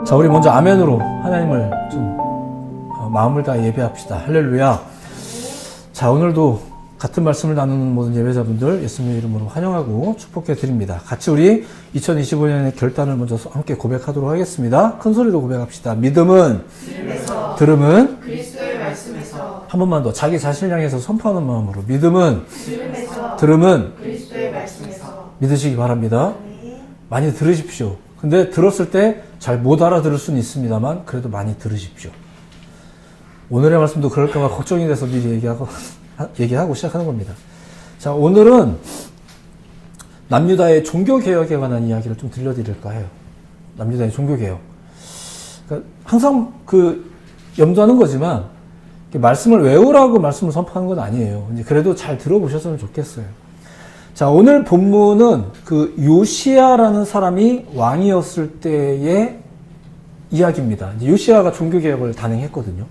자, 우리 먼저 아멘으로 하나님을 좀 마음을 다해 예배합시다. 할렐루야. 자, 오늘도 같은 말씀을 나누는 모든 예배자분들 예수님의 이름으로 환영하고 축복해 드립니다. 같이 우리 2025년의 결단을 먼저 함께 고백하도록 하겠습니다. 큰 소리로 고백합시다. 믿음은 들음은 그리스도의 말씀에서 한 번만 더 자기 자신을 향해서 선포하는 마음으로 믿음은 들음은 그리스도의 말씀에서 믿으시기 바랍니다. 많이 들으십시오. 근데 들었을 때 잘 못 알아들을 수는 있습니다만 그래도 많이 들으십시오. 오늘의 말씀도 그럴까봐 걱정이 돼서 미리 얘기하고 시작하는 겁니다. 자, 오늘은 남유다의 종교개혁에 관한 이야기를 좀 들려드릴까 해요. 남유다의 종교개혁. 그러니까 항상 염두하는 거지만 말씀을 외우라고 말씀을 선포하는 건 아니에요. 이제 그래도 잘 들어보셨으면 좋겠어요. 자, 오늘 본문은 요시야라는 사람이 왕이었을 때의 이야기입니다. 이제 요시야가 종교개혁을 단행했거든요.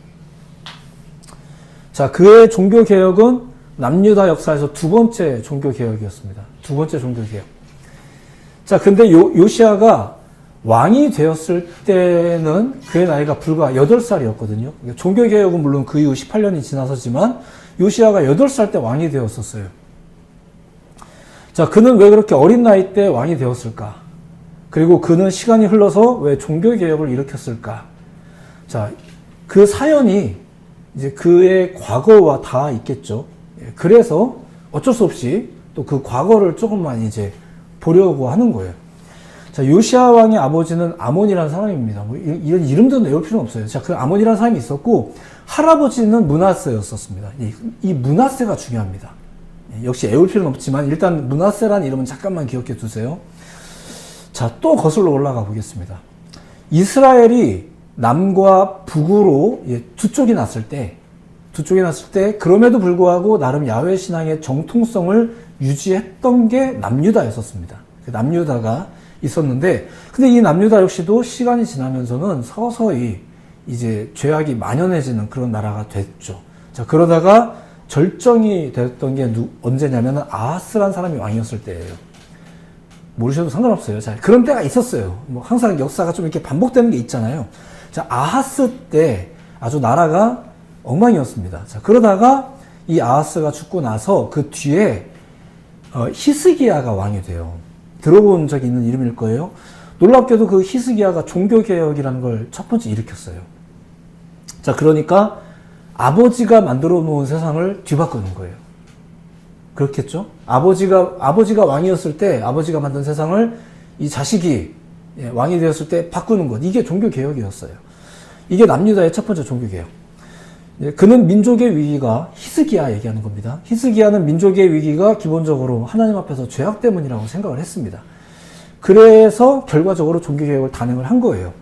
자, 그의 종교개혁은 남유다 역사에서 두 번째 종교개혁이었습니다. 두 번째 종교개혁. 자, 근데 요시야가 왕이 되었을 때는 그의 나이가 불과 8살이었거든요. 종교개혁은 물론 그 이후 18년이 지나서지만 요시야가 8살 때 왕이 되었었어요. 자, 그는 왜 그렇게 어린 나이 때 왕이 되었을까? 그리고 그는 시간이 흘러서 왜 종교개혁을 일으켰을까? 자, 그 사연이 이제 그의 과거와 다 있겠죠. 그래서 어쩔 수 없이 또 그 과거를 조금만 이제 보려고 하는 거예요. 자, 요시야 왕의 아버지는 아몬이라는 사람입니다. 뭐 이런 이름도 외울 필요는 없어요. 자, 그 아몬이라는 사람이 있었고 할아버지는 므낫세였었습니다. 이 므낫세가 중요합니다. 역시 외울 필요는 없지만 일단 므낫세라는 이름은 잠깐만 기억해 두세요. 자, 또 거슬러 올라가 보겠습니다. 이스라엘이 남과 북으로 두 쪽이 났을 때 그럼에도 불구하고 나름 야훼 신앙의 정통성을 유지했던 게 남유다였었습니다. 남유다가 있었는데, 근데 이 남유다 역시도 시간이 지나면서는 서서히 이제 죄악이 만연해지는 그런 나라가 됐죠. 자, 그러다가 절정이 됐던 게 언제냐면은 아하스라는 사람이 왕이었을 때예요. 모르셔도 상관없어요. 자, 그런 때가 있었어요. 뭐 항상 역사가 좀 이렇게 반복되는 게 있잖아요. 자, 아하스 때 아주 나라가 엉망이었습니다. 자, 그러다가 이 아하스가 죽고 나서 그 뒤에 히스기야가 왕이 돼요. 들어본 적이 있는 이름일 거예요. 놀랍게도 그 히스기야가 종교개혁이라는 걸 첫 번째 일으켰어요. 자, 그러니까 아버지가 만들어 놓은 세상을 뒤바꾸는 거예요. 그렇겠죠? 아버지가 왕이었을 때 아버지가 만든 세상을 이 자식이 왕이 되었을 때 바꾸는 것. 이게 종교개혁이었어요. 이게 남유다의 첫 번째 종교개혁. 그는 민족의 위기가 히스기야 얘기하는 겁니다. 히스기야는 민족의 위기가 기본적으로 하나님 앞에서 죄악 때문이라고 생각을 했습니다. 그래서 결과적으로 종교개혁을 단행을 한 거예요.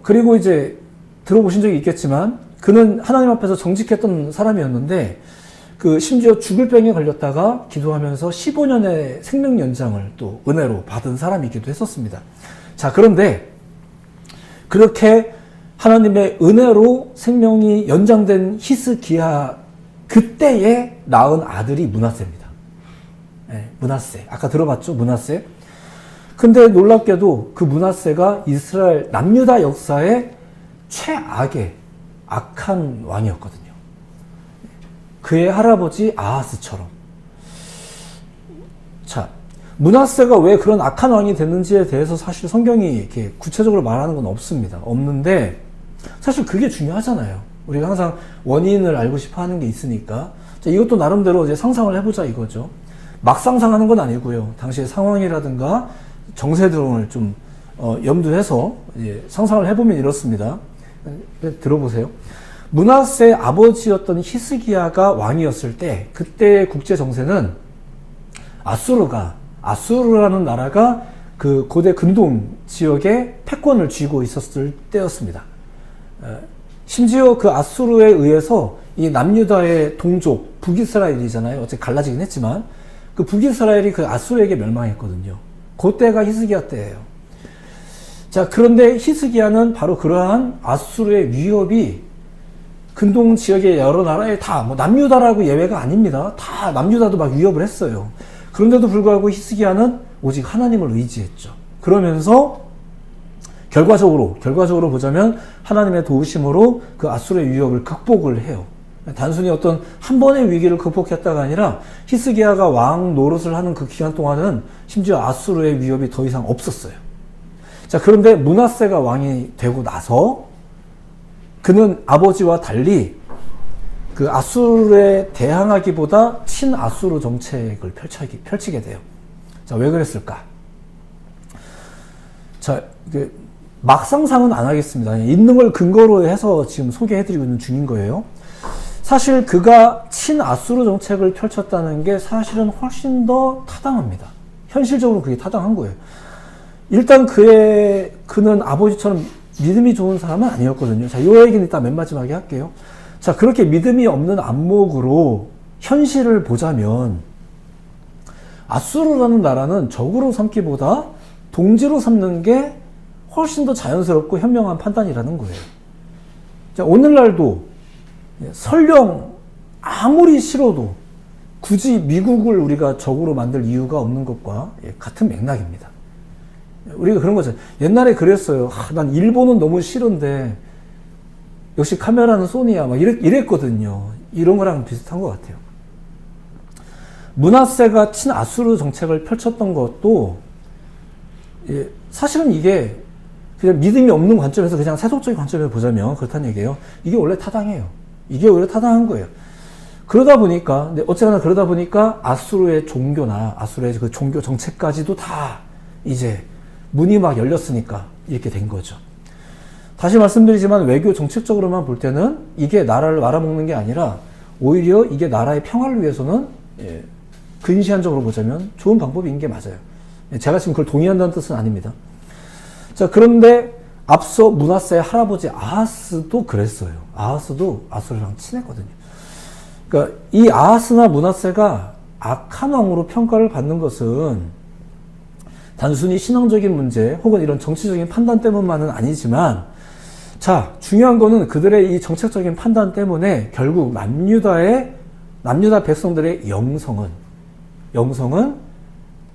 그리고 이제 들어보신 적이 있겠지만 그는 하나님 앞에서 정직했던 사람이었는데 심지어 죽을 병에 걸렸다가 기도하면서 15년의 생명 연장을 또 은혜로 받은 사람이기도 했었습니다. 자, 그런데 그렇게 하나님의 은혜로 생명이 연장된 히스기야 그때에 낳은 아들이 므낫세입니다. 네, 므낫세. 아까 들어봤죠? 므낫세. 근데 놀랍게도 그 므낫세가 이스라엘 남유다 역사의 최악의 악한 왕이었거든요. 그의 할아버지 아하스처럼. 자, 므낫세가 왜 그런 악한 왕이 됐는지에 대해서 사실 성경이 이렇게 구체적으로 말하는 건 없는데 사실 그게 중요하잖아요. 우리가 항상 원인을 알고 싶어 하는 게 있으니까. 자, 이것도 나름대로 이제 상상을 해보자 이거죠. 막 상상하는 건 아니고요. 당시의 상황이라든가 정세 등을 좀 염두해서 이제 상상을 해보면 이렇습니다. 들어보세요. 므낫세의 아버지였던 히스기야가 왕이었을 때 그때의 국제 정세는 아수르라는 나라가 그 고대 근동 지역에 패권을 쥐고 있었을 때였습니다. 심지어 그 아수르에 의해서 이 남유다의 동족 북이스라엘이잖아요. 어째 갈라지긴 했지만 그 북이스라엘이 그 아수르에게 멸망했거든요. 그때가 히스기야 때예요. 자, 그런데 히스기야는 바로 그러한 아수르의 위협이 근동 지역의 여러 나라에 다, 남유다라고 예외가 아닙니다. 다 남유다도 막 위협을 했어요. 그런데도 불구하고 히스기야는 오직 하나님을 의지했죠. 그러면서 결과적으로 보자면 하나님의 도우심으로 그 아수르의 위협을 극복을 해요. 단순히 어떤 한 번의 위기를 극복했다가 아니라 히스기야가 왕 노릇을 하는 그 기간 동안은 심지어 아수르의 위협이 더 이상 없었어요. 자, 그런데 므낫세가 왕이 되고 나서 그는 아버지와 달리 그 아수르에 대항하기보다 친아수르 정책을 펼치게 돼요. 자, 왜 그랬을까? 자, 막상상은 안 하겠습니다. 있는 걸 근거로 해서 지금 소개해드리고 있는 중인 거예요. 사실 그가 친아수르 정책을 펼쳤다는 게 사실은 훨씬 더 타당합니다. 현실적으로 그게 타당한 거예요. 일단 그는 아버지처럼 믿음이 좋은 사람은 아니었거든요. 자, 이 얘기는 이따 맨 마지막에 할게요. 자, 그렇게 믿음이 없는 안목으로 현실을 보자면 아수르라는 나라는 적으로 삼기보다 동지로 삼는 게 훨씬 더 자연스럽고 현명한 판단이라는 거예요. 자, 오늘날도 설령 아무리 싫어도 굳이 미국을 우리가 적으로 만들 이유가 없는 것과 같은 맥락입니다. 우리가 그런 거죠. 옛날에 그랬어요. 난 일본은 너무 싫은데 역시 카메라는 소니야 막 이랬거든요. 이런 거랑 비슷한 것 같아요. 므낫세가 친아수르 정책을 펼쳤던 것도 사실은 이게 그냥 믿음이 없는 관점에서 그냥 세속적인 관점에서 보자면 그렇다는 얘기예요. 이게 원래 타당해요. 이게 오히려 타당한 거예요. 그러다 보니까, 어쨌거나 그러다 보니까 아수르의 종교나 아수르의 그 종교 정책까지도 다 이제 문이 막 열렸으니까 이렇게 된 거죠. 다시 말씀드리지만 외교 정책적으로만 볼 때는 이게 나라를 말아먹는 게 아니라 오히려 이게 나라의 평화를 위해서는 근시안적으로 보자면 좋은 방법인 게 맞아요. 제가 지금 그걸 동의한다는 뜻은 아닙니다. 자, 그런데 앞서 므낫세의 할아버지 아하스도 그랬어요. 아하스도 아수르랑 친했거든요. 그러니까 이 아하스나 므낫세가 악한 왕으로 평가를 받는 것은 단순히 신앙적인 문제 혹은 이런 정치적인 판단 때문만은 아니지만, 자, 중요한 거는 그들의 이 정책적인 판단 때문에 결국 남유다 백성들의 영성은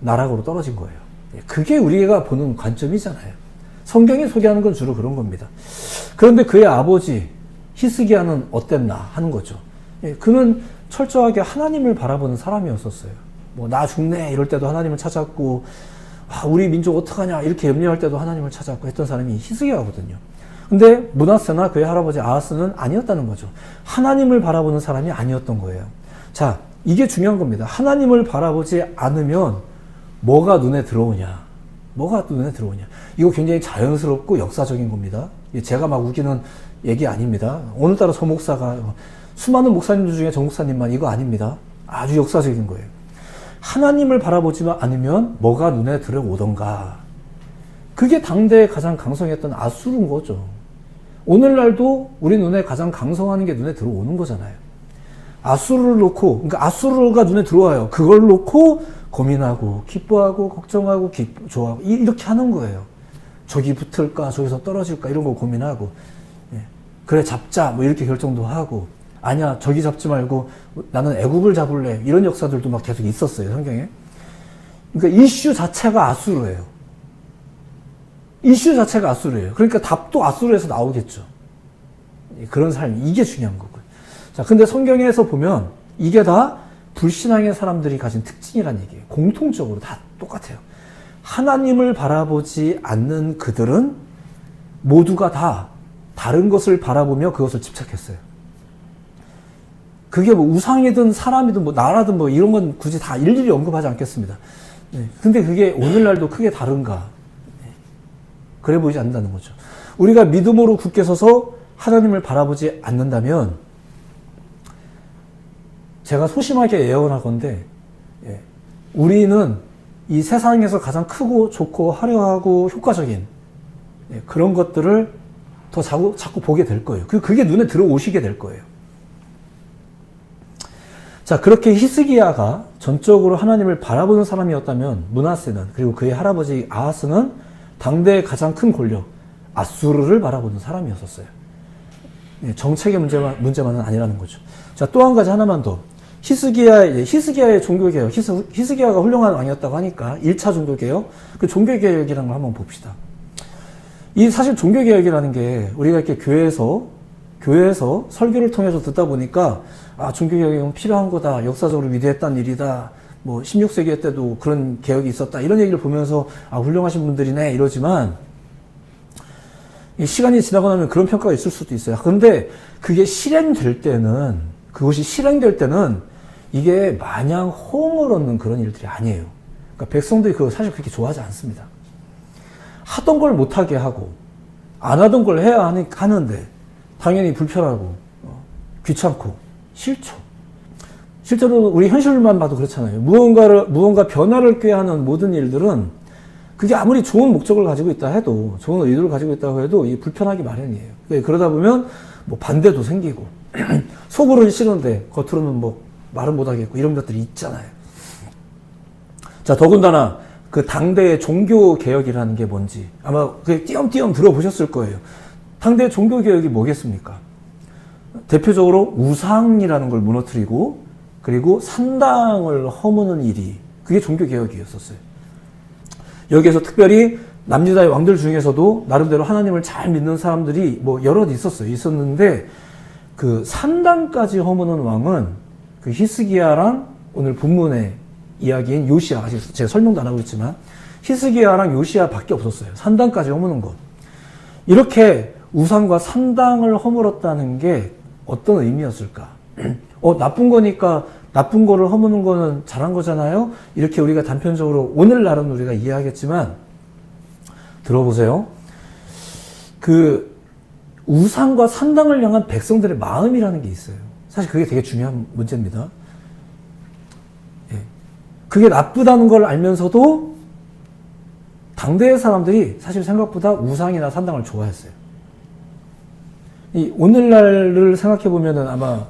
나락으로 떨어진 거예요. 그게 우리가 보는 관점이잖아요. 성경이 소개하는 건 주로 그런 겁니다. 그런데 그의 아버지 히스기야는 어땠나 하는 거죠. 그는 철저하게 하나님을 바라보는 사람이었었어요. 뭐 나 죽네 이럴 때도 하나님을 찾았고, 우리 민족 어떡하냐 이렇게 염려할 때도 하나님을 찾았고 했던 사람이 히스기야거든요. 근데 므낫세나 그의 할아버지 아하스는 아니었다는 거죠. 하나님을 바라보는 사람이 아니었던 거예요. 자, 이게 중요한 겁니다. 하나님을 바라보지 않으면 뭐가 눈에 들어오냐? 이거 굉장히 자연스럽고 역사적인 겁니다. 제가 막 우기는 얘기 아닙니다. 오늘따라 저 목사가, 수많은 목사님들 중에 저 목사님만 이거 아닙니다. 아주 역사적인 거예요. 하나님을 바라보지만 않으면 뭐가 눈에 들어오던가. 그게 당대에 가장 강성했던 아수르인 거죠. 오늘날도 우리 눈에 가장 강성하는 게 눈에 들어오는 거잖아요. 아수르를 놓고, 그러니까 아수르가 눈에 들어와요. 그걸 놓고 고민하고, 기뻐하고, 걱정하고, 좋아하고, 이렇게 하는 거예요. 저기 붙을까, 저기서 떨어질까, 이런 거 고민하고, 그래, 잡자, 뭐 이렇게 결정도 하고, 아니야, 저기 잡지 말고, 나는 애굽을 잡을래. 이런 역사들도 막 계속 있었어요, 성경에. 그러니까 이슈 자체가 아수르예요. 그러니까 답도 아수르에서 나오겠죠. 그런 삶이, 이게 중요한 거고요. 자, 근데 성경에서 보면 이게 다 불신앙의 사람들이 가진 특징이란 얘기예요. 공통적으로 다 똑같아요. 하나님을 바라보지 않는 그들은 모두가 다 다른 것을 바라보며 그것을 집착했어요. 그게 뭐 우상이든 사람이든 뭐 나라든 뭐 이런 건 굳이 다 일일이 언급하지 않겠습니다. 근데 그게 오늘날도 크게 다른가? 그래 보이지 않는다는 거죠. 우리가 믿음으로 굳게 서서 하나님을 바라보지 않는다면, 제가 소심하게 예언하건대 우리는 이 세상에서 가장 크고 좋고 화려하고 효과적인 그런 것들을 더 자꾸 보게 될 거예요. 그게 눈에 들어오시게 될 거예요. 자, 그렇게 히스기야가 전적으로 하나님을 바라보는 사람이었다면 므낫세는, 그리고 그의 할아버지 아하스는 당대의 가장 큰 권력 아수르를 바라보는 사람이었었어요. 정책의 문제만은 아니라는 거죠. 자, 또 한 가지 하나만 더. 히스기야의 종교개혁, 히스기야가 훌륭한 왕이었다고 하니까 1차 종교개혁, 그 종교개혁이라는 걸 한번 봅시다. 이 사실 종교개혁이라는 게 우리가 이렇게 교회에서 설교를 통해서 듣다 보니까 아, 종교개혁은 필요한 거다. 역사적으로 위대했던 일이다. 뭐 16세기 때도 그런 개혁이 있었다. 이런 얘기를 보면서 아, 훌륭하신 분들이네 이러지만 이 시간이 지나고 나면 그런 평가가 있을 수도 있어요. 그런데 그게 그것이 실행될 때는 이게 마냥 호응을 얻는 그런 일들이 아니에요. 그러니까 백성들이 그거 사실 그렇게 좋아하지 않습니다. 하던 걸 못하게 하고 안 하던 걸 해야 하는데 당연히 불편하고 귀찮고 싫죠. 실제로 우리 현실만 봐도 그렇잖아요. 무언가 변화를 꾀하는 모든 일들은 그게 아무리 좋은 목적을 가지고 있다 해도, 좋은 의도를 가지고 있다고 해도 이 불편하기 마련이에요. 그러다 보면 뭐 반대도 생기고, 속으로는 싫은데 겉으로는 뭐 말은 못하겠고 이런 것들이 있잖아요. 자, 더군다나 그 당대의 종교개혁이라는 게 뭔지 아마 그 띄엄띄엄 들어보셨을 거예요. 당대의 종교개혁이 뭐겠습니까? 대표적으로 우상이라는 걸 무너뜨리고 그리고 산당을 허무는 일이 그게 종교개혁이었었어요. 여기에서 특별히 남유다의 왕들 중에서도 나름대로 하나님을 잘 믿는 사람들이 뭐 여럿 있었는데 그 산당까지 허무는 왕은 그 히스기야랑 오늘 본문의 이야기인 요시야, 아직 제가 설명도 안 하고 있지만 히스기야랑 요시야밖에 없었어요. 산당까지 허무는 것. 이렇게 우상과 산당을 허물었다는 게 어떤 의미였을까? 나쁜 거니까 나쁜 거를 허무는 거는 잘한 거잖아요. 이렇게 우리가 단편적으로 오늘날은 우리가 이해하겠지만 들어보세요. 그 우상과 산당을 향한 백성들의 마음이라는 게 있어요. 사실 그게 되게 중요한 문제입니다. 예. 그게 나쁘다는 걸 알면서도 당대의 사람들이 사실 생각보다 우상이나 산당을 좋아했어요. 이 오늘날을 생각해 보면은 아마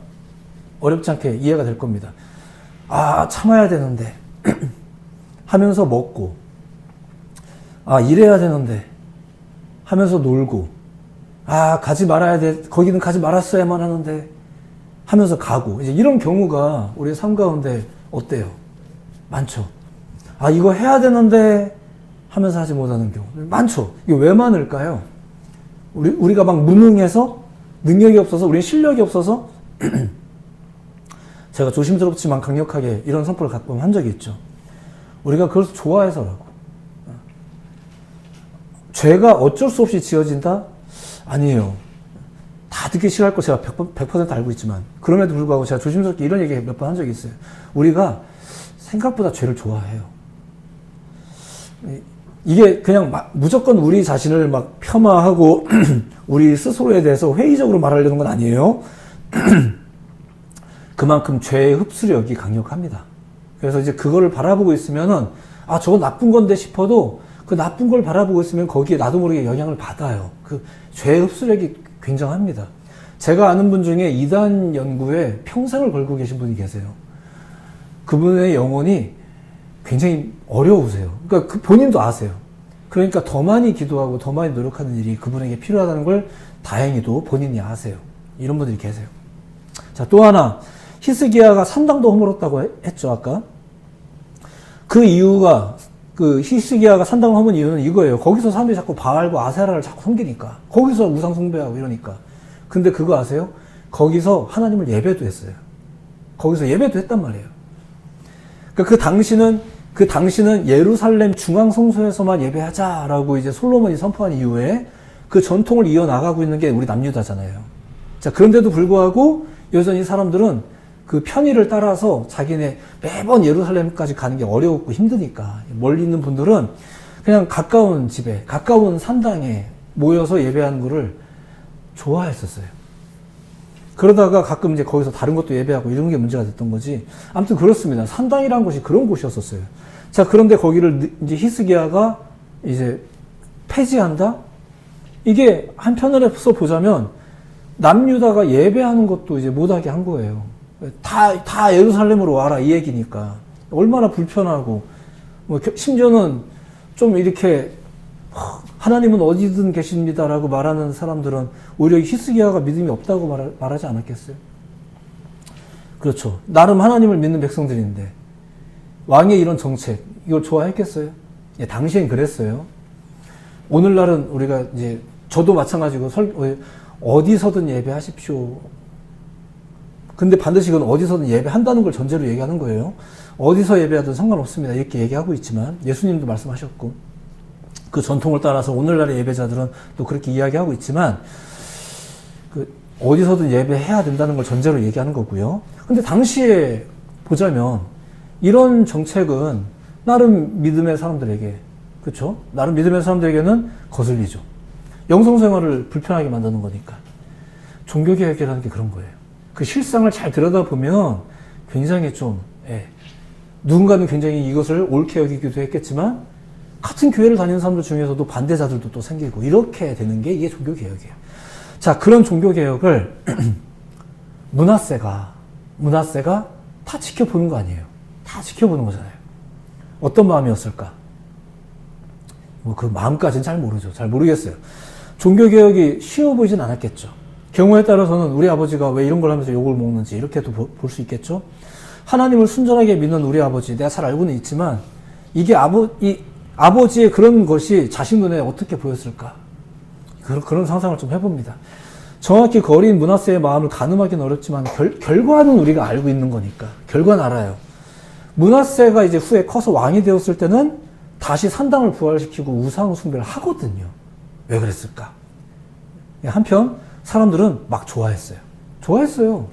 어렵지 않게 이해가 될 겁니다. 아, 참아야 되는데 하면서 먹고, 아, 이래야 되는데 하면서 놀고, 아, 가지 말아야 돼, 거기는 가지 말았어야만 하는데 하면서 가고, 이제 이런 경우가 우리의 삶 가운데 어때요? 많죠. 아, 이거 해야 되는데 하면서 하지 못하는 경우 많죠. 이게 왜 많을까요? 우리가 막 무능해서, 능력이 없어서, 우리 실력이 없어서 제가 조심스럽지만 강력하게 이런 선포를 가끔 한 적이 있죠. 우리가 그걸 좋아해서라고. 죄가 어쩔 수 없이 지어진다? 아니에요. 다 듣기 싫어할 거 제가 100% 알고 있지만 그럼에도 불구하고 제가 조심스럽게 이런 얘기 몇 번 한 적이 있어요. 우리가 생각보다 죄를 좋아해요. 이게 그냥 무조건 우리 자신을 막 폄하하고 우리 스스로에 대해서 회의적으로 말하려는 건 아니에요. 그만큼 죄의 흡수력이 강력합니다. 그래서 이제 그거를 바라보고 있으면은 아, 저거 나쁜 건데 싶어도 그 나쁜 걸 바라보고 있으면 거기에 나도 모르게 영향을 받아요. 그 죄의 흡수력이 굉장합니다. 제가 아는 분 중에 이단 연구에 평생을 걸고 계신 분이 계세요. 그분의 영혼이 굉장히 어려우세요. 그러니까 그 본인도 아세요. 그러니까 더 많이 기도하고 더 많이 노력하는 일이 그분에게 필요하다는 걸 다행히도 본인이 아세요. 이런 분들이 계세요. 자, 또 하나, 히스기야가 산당도 허물었다고 했죠, 아까. 그 이유가, 그 히스기야가 산당을 허문 이유는 이거예요. 거기서 사람들이 자꾸 바알과 아세라를 자꾸 섬기니까. 거기서 우상 숭배하고 이러니까. 근데 그거 아세요? 거기서 하나님을 예배도 했어요. 거기서 예배도 했단 말이에요. 그러니까 그 당시는 예루살렘 중앙 성소에서만 예배하자라고 이제 솔로몬이 선포한 이후에 그 전통을 이어나가고 있는 게 우리 남유다잖아요. 자, 그런데도 불구하고 여전히 사람들은 그 편의를 따라서 자기네 매번 예루살렘까지 가는 게 어려웠고 힘드니까 멀리 있는 분들은 그냥 가까운 집에, 가까운 산당에 모여서 예배하는 거를 좋아했었어요. 그러다가 가끔 이제 거기서 다른 것도 예배하고 이런 게 문제가 됐던 거지. 아무튼 그렇습니다. 산당이라는 곳이 그런 곳이었었어요. 자, 그런데 거기를 이제 히스기야가 이제 폐지한다? 이게 한편으로서 보자면 남유다가 예배하는 것도 이제 못하게 한 거예요. 다 예루살렘으로 와라 이 얘기니까. 얼마나 불편하고, 뭐 심지어는 좀 이렇게 하나님은 어디든 계십니다라고 말하는 사람들은 오히려 히스기야가 믿음이 없다고 말하지 않았겠어요? 그렇죠. 나름 하나님을 믿는 백성들인데 왕의 이런 정책 이걸 좋아했겠어요? 예, 당시엔 그랬어요. 오늘날은 우리가 이제 저도 마찬가지고 어디서든 예배하십시오. 근데 반드시 그건 어디서든 예배한다는 걸 전제로 얘기하는 거예요. 어디서 예배하든 상관없습니다. 이렇게 얘기하고 있지만 예수님도 말씀하셨고 그 전통을 따라서 오늘날의 예배자들은 또 그렇게 이야기하고 있지만 그 어디서든 예배해야 된다는 걸 전제로 얘기하는 거고요. 근데 당시에 보자면 이런 정책은 나름 믿음의 사람들에게 그렇죠? 나름 믿음의 사람들에게는 거슬리죠. 영성생활을 불편하게 만드는 거니까. 종교개혁이라는 게 그런 거예요. 그 실상을 잘 들여다보면 굉장히 좀 누군가는 굉장히 이것을 옳게 여기기도 했겠지만 같은 교회를 다니는 사람들 중에서도 반대자들도 또 생기고 이렇게 되는 게 이게 종교개혁이에요. 자, 그런 종교개혁을 문화세가 다 지켜보는 거 아니에요. 다 지켜보는 거잖아요. 어떤 마음이었을까? 뭐 그 마음까지는 잘 모르죠. 잘 모르겠어요. 종교개혁이 쉬워 보이진 않았겠죠. 경우에 따라서는 우리 아버지가 왜 이런 걸 하면서 욕을 먹는지 이렇게도 볼 수 있겠죠. 하나님을 순전하게 믿는 우리 아버지, 내가 잘 알고는 있지만 이게 아버지의 그런 것이 자신 눈에 어떻게 보였을까? 그런 상상을 좀 해봅니다. 정확히 그 어린 문하세의 마음을 가늠하기는 어렵지만 결과는 우리가 알고 있는 거니까 결과는 알아요. 문하세가 이제 후에 커서 왕이 되었을 때는 다시 산당을 부활시키고 우상 숭배를 하거든요. 왜 그랬을까? 한편 사람들은 막 좋아했어요.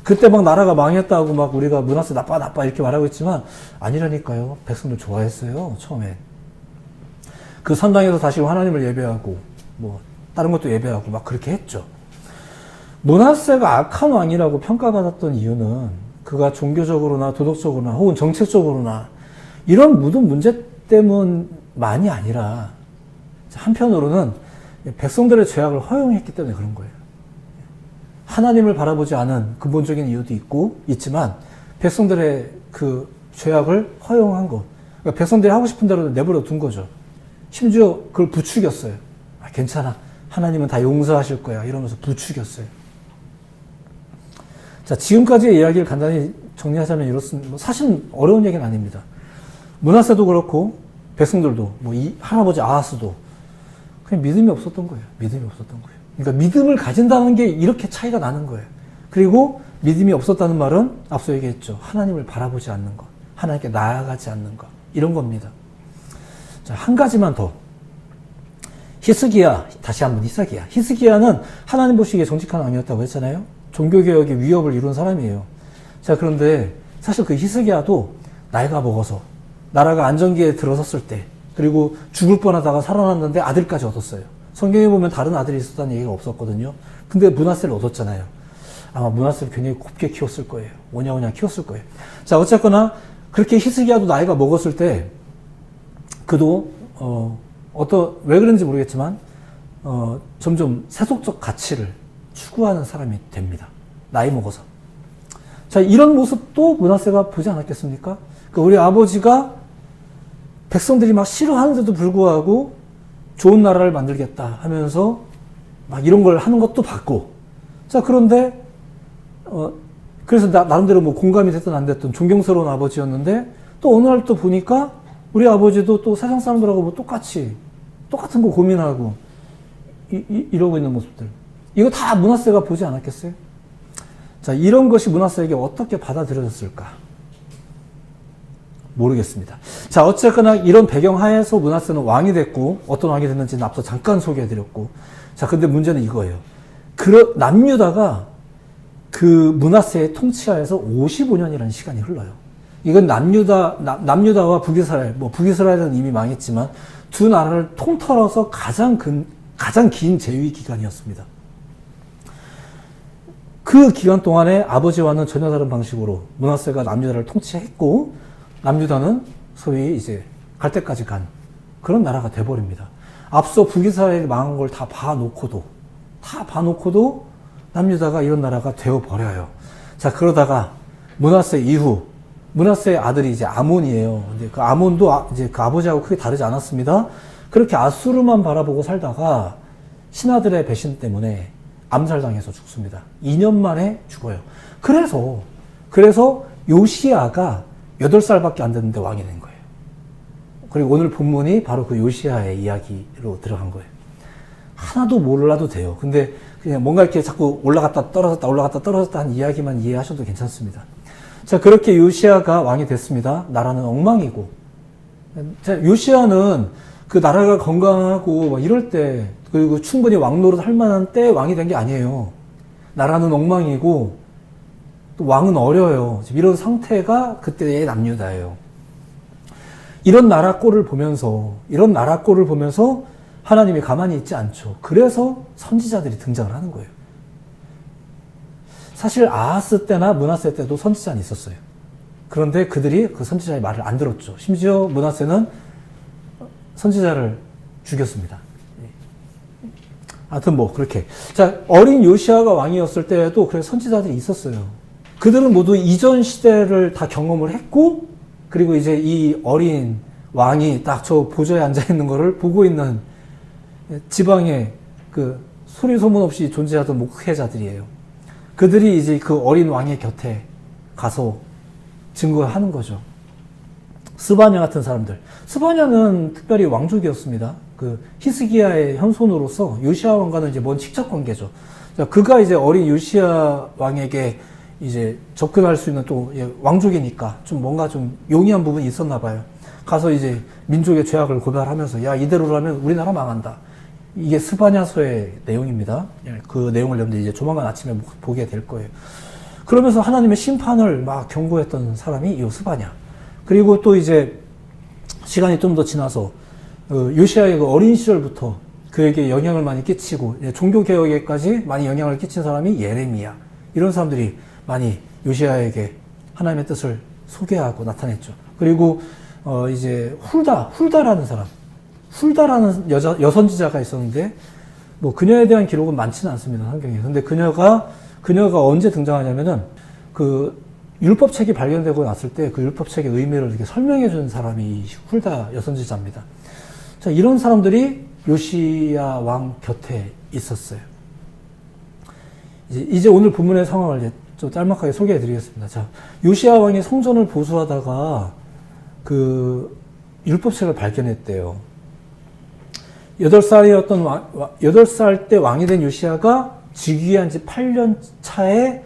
그때 막 나라가 망했다고 막 우리가 문하세 나빠 이렇게 말하고 있지만 아니라니까요. 백성들 좋아했어요. 처음에. 그 산당에서 다시 하나님을 예배하고 뭐 다른 것도 예배하고 막 그렇게 했죠. 문하세가 악한 왕이라고 평가받았던 이유는 그가 종교적으로나 도덕적으로나 혹은 정책적으로나 이런 모든 문제 때문만이 아니라 한편으로는 백성들의 죄악을 허용했기 때문에 그런 거예요. 하나님을 바라보지 않은 근본적인 이유도 있지만 백성들의 그 죄악을 허용한 것. 그러니까 백성들이 하고 싶은 대로 내버려 둔 거죠. 심지어 그걸 부추겼어요. 괜찮아. 하나님은 다 용서하실 거야. 이러면서 부추겼어요. 자, 지금까지의 이야기를 간단히 정리하자면 이렇습니다. 사실 어려운 얘기는 아닙니다. 문하세도 그렇고 백성들도 뭐 이 할아버지 아하스도 그냥 믿음이 없었던 거예요. 그러니까 믿음을 가진다는 게 이렇게 차이가 나는 거예요. 그리고 믿음이 없었다는 말은 앞서 얘기했죠. 하나님을 바라보지 않는 것, 하나님께 나아가지 않는 것 이런 겁니다. 자, 한 가지만 더. 다시 한번 히스기야는 하나님 보시기에 정직한 왕이었다고 했잖아요. 종교개혁의 위협을 이룬 사람이에요. 자, 그런데 사실 그 히스기야도 나이가 먹어서 나라가 안정기에 들어섰을 때 그리고 죽을 뻔하다가 살아났는데 아들까지 얻었어요. 성경에 보면 다른 아들이 있었다는 얘기가 없었거든요. 근데 문하세를 얻었잖아요. 아마 문하세를 굉장히 곱게 키웠을 거예요. 오냐오냐 키웠을 거예요. 자, 어쨌거나 그렇게 히스기야도 나이가 먹었을 때 그도 왜 그런지 모르겠지만 점점 세속적 가치를 추구하는 사람이 됩니다. 나이 먹어서. 자, 이런 모습도 문하세가 보지 않았겠습니까? 그러니까 우리 아버지가 백성들이 막 싫어하는데도 불구하고 좋은 나라를 만들겠다 하면서 막 이런 걸 하는 것도 봤고. 자, 그런데 그래서 나름대로 뭐 공감이 됐든 안 됐든 존경스러운 아버지였는데 또 어느 날 또 보니까 우리 아버지도 또 세상 사람들하고 뭐 똑같은 거 고민하고 이러고 있는 모습들. 이거 다 문하세가 보지 않았겠어요? 자, 이런 것이 문하세에게 어떻게 받아들여졌을까? 모르겠습니다. 자, 어쨌거나 이런 배경 하에서 문하세는 왕이 됐고 어떤 왕이 됐는지는 앞서 잠깐 소개해드렸고. 자, 근데 문제는 이거예요. 남유다가 그 문하세의 통치하에서 55년이라는 시간이 흘러요. 이건 남유다와 북이스라엘은 이미 망했지만 두 나라를 통틀어서 가장 긴 재위 기간이었습니다. 그 기간 동안에 아버지와는 전혀 다른 방식으로 문하세가 남유다를 통치했고 남유다는 소위 이제 갈 때까지 간 그런 나라가 돼버립니다. 앞서 북이스라엘이 망한 걸 다 봐놓고도 남유다가 이런 나라가 되어버려요. 자, 그러다가 문하세 이후 문하세의 아들이 이제 아몬이에요. 근데 그 아몬도 이제 그 아버지하고 크게 다르지 않았습니다. 그렇게 아수르만 바라보고 살다가 신하들의 배신 때문에 암살당해서 죽습니다. 2년 만에 죽어요. 그래서 요시야가 8살밖에 안 됐는데 왕이 된 거예요. 그리고 오늘 본문이 바로 그 요시야의 이야기로 들어간 거예요. 하나도 몰라도 돼요. 근데 그냥 뭔가 이렇게 자꾸 올라갔다 떨어졌다 올라갔다 떨어졌다 한 이야기만 이해하셔도 괜찮습니다. 자, 그렇게 요시야가 왕이 됐습니다. 나라는 엉망이고. 자, 요시야는 그 나라가 건강하고 막 이럴 때, 그리고 충분히 왕노릇 할 만한 때 왕이 된 게 아니에요. 나라는 엉망이고, 또 왕은 어려요. 지금 이런 상태가 그때의 남유다예요. 이런 나라 꼴을 보면서 하나님이 가만히 있지 않죠. 그래서 선지자들이 등장을 하는 거예요. 사실 아하스 때나 므낫세 때도 선지자는 있었어요. 그런데 그들이 그 선지자의 말을 안 들었죠. 심지어 므낫세는 선지자를 죽였습니다. 하여튼 뭐 그렇게. 자, 어린 요시아가 왕이었을 때에도 그래 선지자들이 있었어요. 그들은 모두 이전 시대를 다 경험을 했고, 그리고 이제 이 어린 왕이 딱 저 보좌에 앉아 있는 거를 보고 있는 지방에 그 소리 소문 없이 존재하던 목회자들이에요. 그들이 이제 그 어린 왕의 곁에 가서 증거하는 거죠. 스바냐 같은 사람들. 스바냐는 특별히 왕족이었습니다. 그 히스기야의 현손으로서 요시야 왕과는 이제 먼 직접 관계죠. 자, 그가 이제 어린 요시야 왕에게 이제 접근할 수 있는 또 왕족이니까 좀 뭔가 좀 용이한 부분이 있었나 봐요. 가서 이제 민족의 죄악을 고발하면서 야, 이대로라면 우리나라 망한다. 이게 스바냐서의 내용입니다. 그 내용을 여러분들 이제 조만간 아침에 보게 될 거예요. 그러면서 하나님의 심판을 막 경고했던 사람이 이 스바냐. 그리고 또 이제 시간이 좀 더 지나서 요시야의 그 어린 시절부터 그에게 영향을 많이 끼치고 종교 개혁에까지 많이 영향을 끼친 사람이 예레미야. 이런 사람들이 많이 요시야에게 하나님의 뜻을 소개하고 나타냈죠. 그리고 이제 훌다라는 사람, 훌다라는 여선지자가 있었는데 뭐 그녀에 대한 기록은 많지는 않습니다, 성경에. 근데 그녀가 언제 등장하냐면은 그 율법책이 발견되고 났을 때 그 율법책의 의미를 이렇게 설명해 주는 사람이 훌다 여선지자입니다. 자, 이런 사람들이 요시야 왕 곁에 있었어요. 이제 오늘 본문의 상황을 이제 좀 짤막하게 소개해 드리겠습니다. 자, 요시야 왕이 성전을 보수하다가 그 율법책을 발견했대요. 8살 때 왕이 된 요시야가 즉위한 지 8년 차에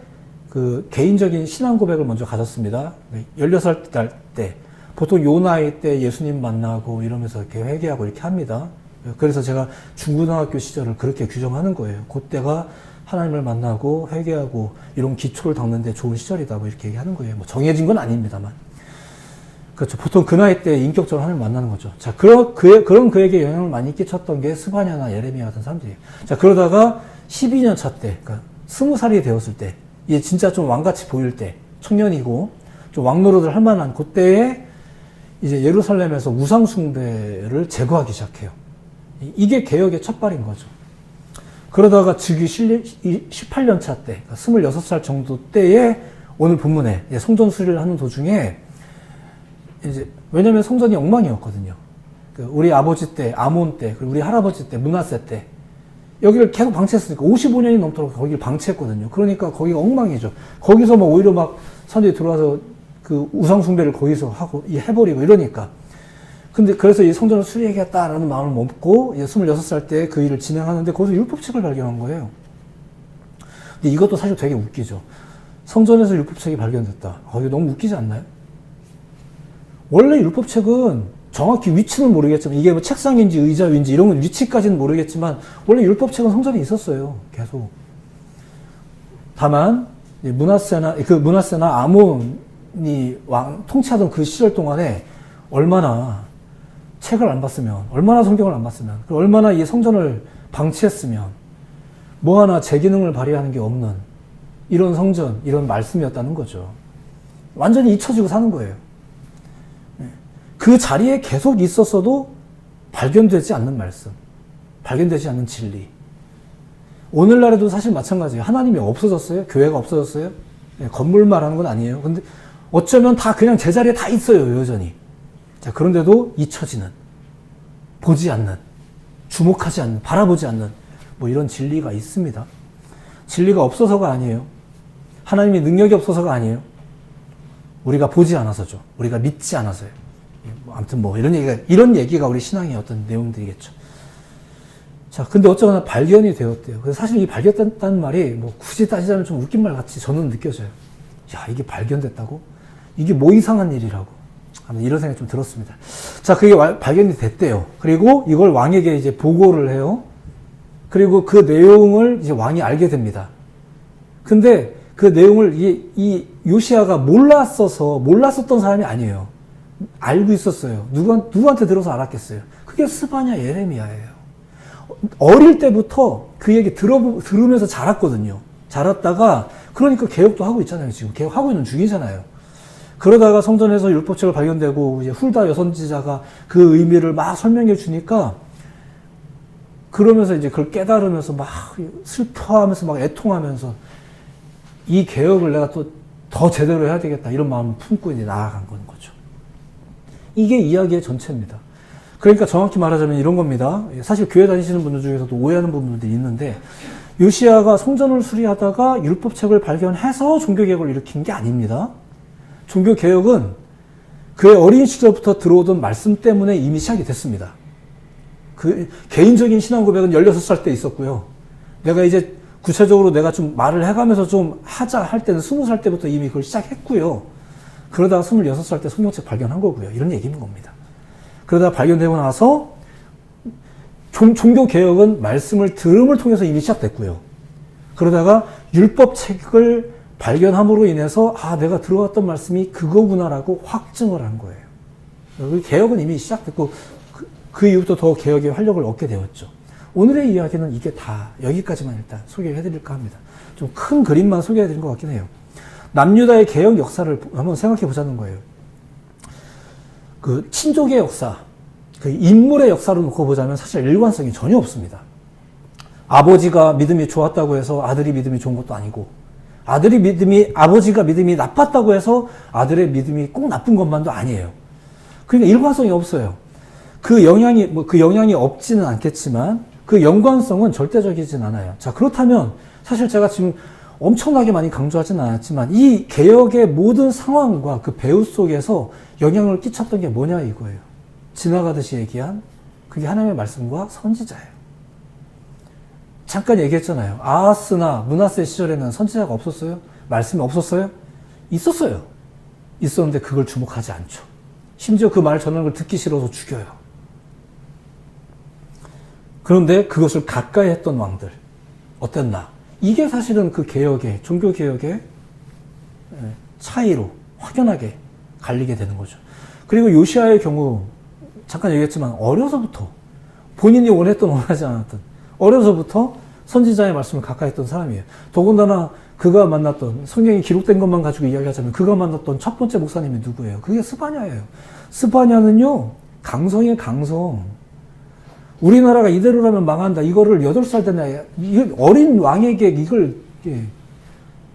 그 개인적인 신앙 고백을 먼저 가졌습니다. 16살 때. 보통 요 나이 때 예수님 만나고 이러면서 이렇게 회개하고 이렇게 합니다. 그래서 제가 중고등학교 시절을 그렇게 규정하는 거예요. 그때가 하나님을 만나고 회개하고 이런 기초를 닦는데 좋은 시절이다. 뭐 이렇게 얘기하는 거예요. 뭐 정해진 건 아닙니다만. 그렇죠. 보통 그 나이 때 인격적으로 하나님을 만나는 거죠. 자, 그런 그에게 영향을 많이 끼쳤던 게 스바냐나 예레미야 같은 사람들이에요. 자, 그러다가 12년 차 때, 그러니까 20살이 되었을 때, 이게 진짜 좀 왕같이 보일 때, 청년이고, 좀 왕노릇을 할 만한 그때에 이제 예루살렘에서 우상숭배를 제거하기 시작해요. 이게 개혁의 첫발인 거죠. 그러다가 즉위 18년 차 때, 그러니까 26살 정도 때에 오늘 본문에 성전 수리를 하는 도중에 이제 왜냐면 성전이 엉망이었거든요. 우리 아버지 때, 아몬 때, 그리고 우리 할아버지 때, 므낫세 때 여기를 계속 방치했으니까 55년이 넘도록 거기를 방치했거든요. 그러니까 거기가 엉망이죠. 거기서 막 오히려 막 사람들이 들어와서 그 우상 숭배를 거기서 하고 해버리고 이러니까. 근데 그래서 이 성전을 수리해야겠다라는 마음을 먹고 이제 26살 때 그 일을 진행하는데 거기서 율법책을 발견한 거예요. 근데 이것도 사실 되게 웃기죠. 성전에서 율법책이 발견됐다. 이거 너무 웃기지 않나요? 원래 율법책은 정확히 위치는 모르겠지만 이게 뭐 책상인지 의자 위인지 이런 건 위치까지는 모르겠지만 원래 율법책은 성전에 있었어요. 계속. 다만 므낫세나 아몬이 왕 통치하던 그 시절 동안에 얼마나 책을 안 봤으면, 얼마나 성경을 안 봤으면, 얼마나 이 성전을 방치했으면 뭐 하나 제 기능을 발휘하는 게 없는 이런 성전, 이런 말씀이었다는 거죠. 완전히 잊혀지고 사는 거예요. 그 자리에 계속 있었어도 발견되지 않는 말씀, 발견되지 않는 진리. 오늘날에도 사실 마찬가지예요. 하나님이 없어졌어요? 교회가 없어졌어요? 건물 말하는 건 아니에요. 근데 어쩌면 다 그냥 제자리에 다 있어요, 여전히. 자, 그런데도 잊혀지는, 보지 않는, 주목하지 않는, 바라보지 않는 뭐 이런 진리가 있습니다. 진리가 없어서가 아니에요. 하나님의 능력이 없어서가 아니에요. 우리가 보지 않아서죠. 우리가 믿지 않아서요. 뭐 아무튼 뭐 이런 얘기가 우리 신앙의 어떤 내용들이겠죠. 자, 근데 어쩌거나 발견이 되었대요. 그래서 사실 이 발견됐다는 말이 뭐 굳이 따지자면 좀 웃긴 말 같이 저는 느껴져요. 야, 이게 발견됐다고? 이게 뭐 이상한 일이라고. 아무튼 이런 생각이 좀 들었습니다. 자, 그게 발견이 됐대요. 그리고 이걸 왕에게 이제 보고를 해요. 그리고 그 내용을 이제 왕이 알게 됩니다. 근데 그 내용을 이 요시야가 몰랐었던 사람이 아니에요. 알고 있었어요. 누구한테 들어서 알았겠어요? 그게 스바냐 예레미야예요. 어릴 때부터 그 얘기 들으면서 자랐거든요. 자랐다가, 그러니까 개혁도 하고 있잖아요. 지금 개혁하고 있는 중이잖아요. 그러다가 성전에서 율법책을 발견되고, 이제 훌다 여선지자가 그 의미를 막 설명해 주니까, 그러면서 이제 그걸 깨달으면서 막 슬퍼하면서 막 애통하면서, 이 개혁을 내가 또 더 제대로 해야 되겠다, 이런 마음을 품고 이제 나아간 거죠. 이게 이야기의 전체입니다. 그러니까 정확히 말하자면 이런 겁니다. 사실 교회 다니시는 분들 중에서도 오해하는 부분들이 있는데, 요시야가 성전을 수리하다가 율법책을 발견해서 종교개혁을 일으킨 게 아닙니다. 종교개혁은 그의 어린 시절부터 들어오던 말씀 때문에 이미 시작이 됐습니다. 그 개인적인 신앙 고백은 16살 때 있었고요. 내가 이제 구체적으로 내가 좀 말을 해가면서 좀 하자 할 때는 20살 때부터 이미 그걸 시작했고요. 그러다가 26살 때 성경책 발견한 거고요. 이런 얘기인 겁니다. 그러다가 발견되고 나서 종교개혁은 말씀을 들음을 통해서 이미 시작됐고요. 그러다가 율법책을 발견함으로 인해서 내가 들어왔던 말씀이 그거구나라고 확증을 한 거예요. 개혁은 이미 시작됐고 그 이후부터 더 개혁의 활력을 얻게 되었죠. 오늘의 이야기는 이게 다 여기까지만 일단 소개해드릴까 합니다. 좀 큰 그림만 소개해드린 것 같긴 해요. 남유다의 개혁 역사를 한번 생각해 보자는 거예요. 그 친족의 역사, 그 인물의 역사로 놓고 보자면 사실 일관성이 전혀 없습니다. 아버지가 믿음이 좋았다고 해서 아들이 믿음이 좋은 것도 아니고, 아버지가 믿음이 나빴다고 해서 아들의 믿음이 꼭 나쁜 것만도 아니에요. 그러니까 일관성이 없어요. 그 영향이 없지는 않겠지만 그 연관성은 절대적이진 않아요. 자, 그렇다면 사실 제가 지금 엄청나게 많이 강조하지는 않았지만 이 개혁의 모든 상황과 그 배후 속에서 영향을 끼쳤던 게 뭐냐 이거예요. 지나가듯이 얘기한 그게 하나님의 말씀과 선지자예요. 잠깐 얘기했잖아요. 아하스나 므낫세 시절에는 선지자가 없었어요? 말씀이 없었어요? 있었어요. 있었는데 그걸 주목하지 않죠. 심지어 그 말 전하는 걸 듣기 싫어서 죽여요. 그런데 그것을 가까이 했던 왕들 어땠나? 이게 사실은 그 종교개혁의 차이로 확연하게 갈리게 되는 거죠. 그리고 요시야의 경우 잠깐 얘기했지만 어려서부터 본인이 원하지 않았던 어려서부터 선지자의 말씀을 가까이 했던 사람이에요. 더군다나 그가 만났던, 성경에 기록된 것만 가지고 이야기하자면 그가 만났던 첫 번째 목사님이 누구예요? 그게 스바냐예요. 스바냐는요, 강성이에요, 강성. 우리나라가 이대로라면 망한다. 이거를 8살 되나, 어린 왕에게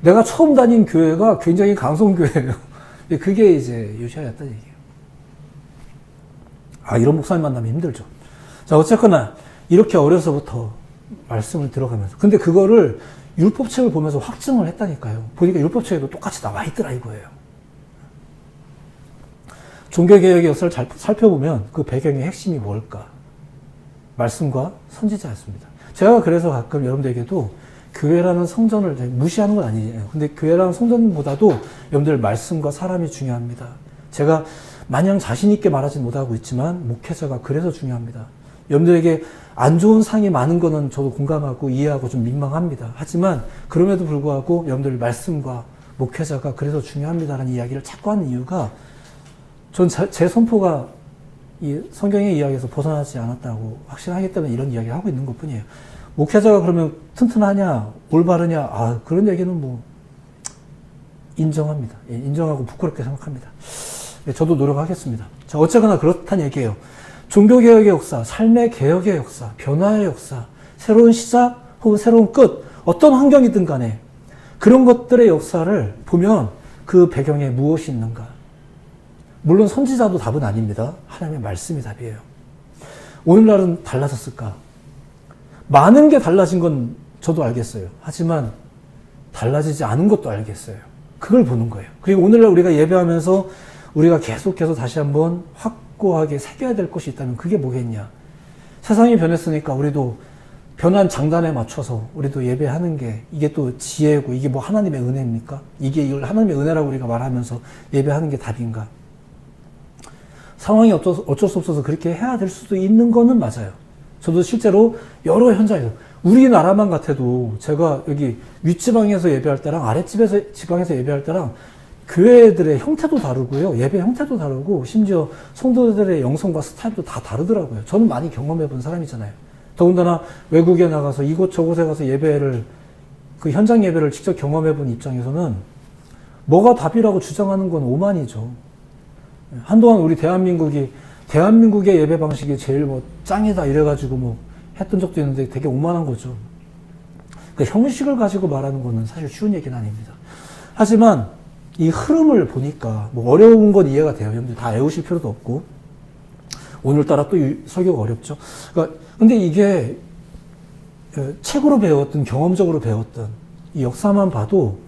내가 처음 다닌 교회가 굉장히 강성교회예요. 그게 이제 요시야였다는 얘기예요. 이런 목사님 만나면 힘들죠. 자, 어쨌거나, 이렇게 어려서부터 말씀을 들어가면서. 근데 그거를 율법책을 보면서 확증을 했다니까요. 보니까 율법책에도 똑같이 나와 있더라, 이거예요. 종교개혁의 역사를 잘 살펴보면 그 배경의 핵심이 뭘까? 말씀과 선지자였습니다. 제가 그래서 가끔 여러분들에게도 교회라는 성전을 무시하는 건 아니에요. 근데 교회라는 성전보다도 여러분들 말씀과 사람이 중요합니다. 제가 마냥 자신있게 말하지 못하고 있지만 목회자가 그래서 중요합니다. 여러분들에게 안 좋은 상이 많은 거는 저도 공감하고 이해하고 좀 민망합니다. 하지만 그럼에도 불구하고 여러분들 말씀과 목회자가 그래서 중요합니다라는 이야기를 자꾸 하는 이유가 전 제 선포가 이 성경의 이야기에서 벗어나지 않았다고 확신하기 때문에 이런 이야기를 하고 있는 것 뿐이에요. 목회자가 그러면 튼튼하냐, 올바르냐, 그런 얘기는 뭐, 인정합니다. 인정하고 부끄럽게 생각합니다. 저도 노력하겠습니다. 자, 어쨌거나 그렇다는 얘기예요. 종교개혁의 역사, 삶의 개혁의 역사, 변화의 역사, 새로운 시작 혹은 새로운 끝, 어떤 환경이든 간에 그런 것들의 역사를 보면 그 배경에 무엇이 있는가. 물론 선지자도 답은 아닙니다. 하나님의 말씀이 답이에요. 오늘날은 달라졌을까? 많은 게 달라진 건 저도 알겠어요. 하지만 달라지지 않은 것도 알겠어요. 그걸 보는 거예요. 그리고 오늘날 우리가 예배하면서 우리가 계속해서 다시 한번 확고하게 새겨야 될 것이 있다면 그게 뭐겠냐. 세상이 변했으니까 우리도 변한 장단에 맞춰서 우리도 예배하는 게 이게 또 지혜고 이게 뭐 하나님의 은혜입니까? 이게 이걸 하나님의 은혜라고 우리가 말하면서 예배하는 게 답인가? 상황이 어쩔 수 없어서 그렇게 해야 될 수도 있는 거는 맞아요. 저도 실제로 여러 현장에서 우리나라만 같아도 제가 여기 윗지방에서 예배할 때랑 아랫집에서 지방에서 예배할 때랑 교회들의 형태도 다르고요. 예배 형태도 다르고 심지어 성도들의 영성과 스타일도 다 다르더라고요. 저는 많이 경험해 본 사람이잖아요. 더군다나 외국에 나가서 이곳저곳에 가서 예배를 그 현장 예배를 직접 경험해 본 입장에서는 뭐가 답이라고 주장하는 건 오만이죠. 한동안 우리 대한민국의 예배 방식이 제일 뭐 짱이다 이래가지고 뭐 했던 적도 있는데 되게 오만한 거죠. 그 형식을 가지고 말하는 거는 사실 쉬운 얘기는 아닙니다. 하지만 이 흐름을 보니까 뭐 어려운 건 이해가 돼요. 여러분들 다 외우실 필요도 없고 오늘따라 또 설교가 어렵죠. 그러니까 근데 이게 책으로 배웠든 경험적으로 배웠든 이 역사만 봐도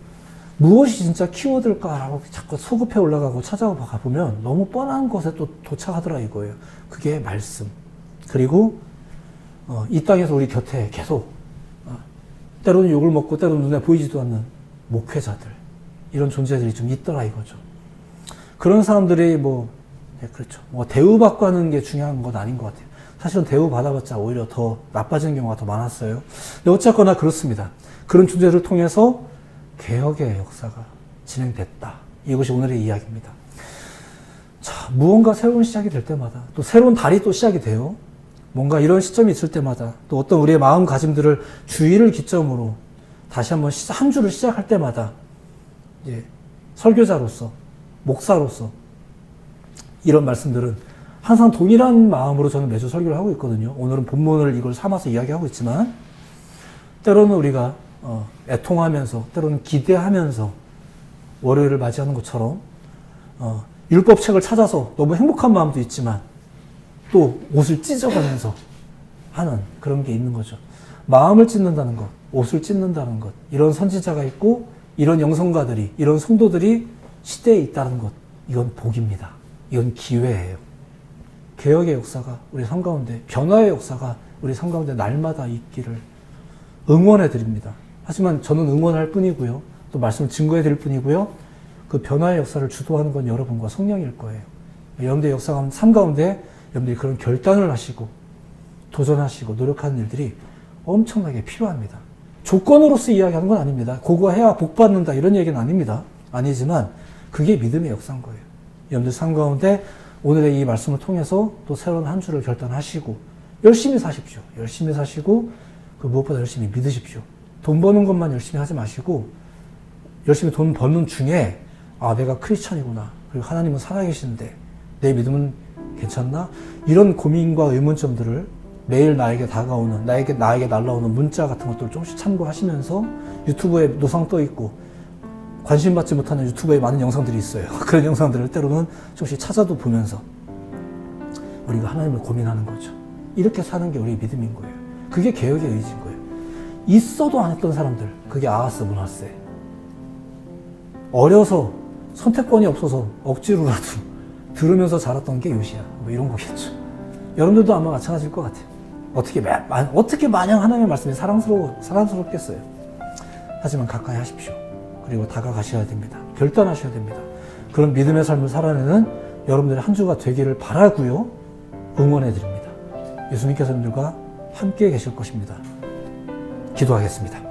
무엇이 진짜 키워드일까라고 자꾸 소급해 올라가고 찾아가 보면 너무 뻔한 것에 또 도착하더라 이거예요. 그게 말씀. 그리고 이 땅에서 우리 곁에 계속 때로는 욕을 먹고 때로는 눈에 보이지도 않는 목회자들 이런 존재들이 좀 있더라 이거죠. 그런 사람들이 그렇죠. 대우받고 하는 게 중요한 건 아닌 것 같아요. 사실은 대우받아봤자 오히려 더 나빠지는 경우가 더 많았어요. 근데 어쨌거나 그렇습니다. 그런 존재를 통해서 개혁의 역사가 진행됐다. 이것이 오늘의 이야기입니다. 자, 무언가 새로운 시작이 될 때마다 또 새로운 달이 또 시작이 돼요. 뭔가 이런 시점이 있을 때마다 또 어떤 우리의 마음가짐들을 주의를 기점으로 다시 한번 한 주를 시작할 때마다 이제 설교자로서 목사로서 이런 말씀들은 항상 동일한 마음으로 저는 매주 설교를 하고 있거든요. 오늘은 본문을 이걸 삼아서 이야기하고 있지만 때로는 우리가 애통하면서 때로는 기대하면서 월요일을 맞이하는 것처럼 율법책을 찾아서 너무 행복한 마음도 있지만 또 옷을 찢어가면서 하는 그런 게 있는 거죠. 마음을 찢는다는 것, 옷을 찢는다는 것, 이런 선지자가 있고 이런 영성가들이, 이런 성도들이 시대에 있다는 것, 이건 복입니다. 이건 기회예요. 개혁의 역사가 우리 삶 가운데, 변화의 역사가 우리 삶 가운데 날마다 있기를 응원해 드립니다. 하지만 저는 응원할 뿐이고요. 또 말씀을 증거해 드릴 뿐이고요. 그 변화의 역사를 주도하는 건 여러분과 성령일 거예요. 여러분들의 역사 삶 가운데 여러분들이 그런 결단을 하시고 도전하시고 노력하는 일들이 엄청나게 필요합니다. 조건으로서 이야기하는 건 아닙니다. 그거 해야 복 받는다 이런 얘기는 아닙니다. 아니지만 그게 믿음의 역사인 거예요. 여러분들 삶 가운데 오늘의 이 말씀을 통해서 또 새로운 한 주를 결단하시고 열심히 사십시오. 열심히 사시고 그 무엇보다 열심히 믿으십시오. 돈 버는 것만 열심히 하지 마시고 열심히 돈 버는 중에 내가 크리스찬이구나. 그리고 하나님은 살아계시는데 내 믿음은 괜찮나? 이런 고민과 의문점들을 매일 나에게 다가오는 나에게 날라오는 문자 같은 것들을 조금씩 참고하시면서 유튜브에 노상 떠 있고 관심 받지 못하는 유튜브에 많은 영상들이 있어요. 그런 영상들을 때로는 조금씩 찾아도 보면서 우리가 하나님을 고민하는 거죠. 이렇게 사는 게 우리의 믿음인 거예요. 그게 개혁의 의지인 거예요. 있어도 안 했던 사람들, 그게 아하스 문하세. 어려서 선택권이 없어서 억지로라도 들으면서 자랐던 게 요시야. 이런 거겠죠. 여러분들도 아마 마찬가지일 것 같아요. 어떻게 마냥 하나님의 말씀이 사랑스럽겠어요. 하지만 가까이 하십시오. 그리고 다가가셔야 됩니다. 결단하셔야 됩니다. 그런 믿음의 삶을 살아내는 여러분들의 한 주가 되기를 바라고요. 응원해 드립니다. 예수님께서 여러분들과 함께 계실 것입니다. 기도하겠습니다.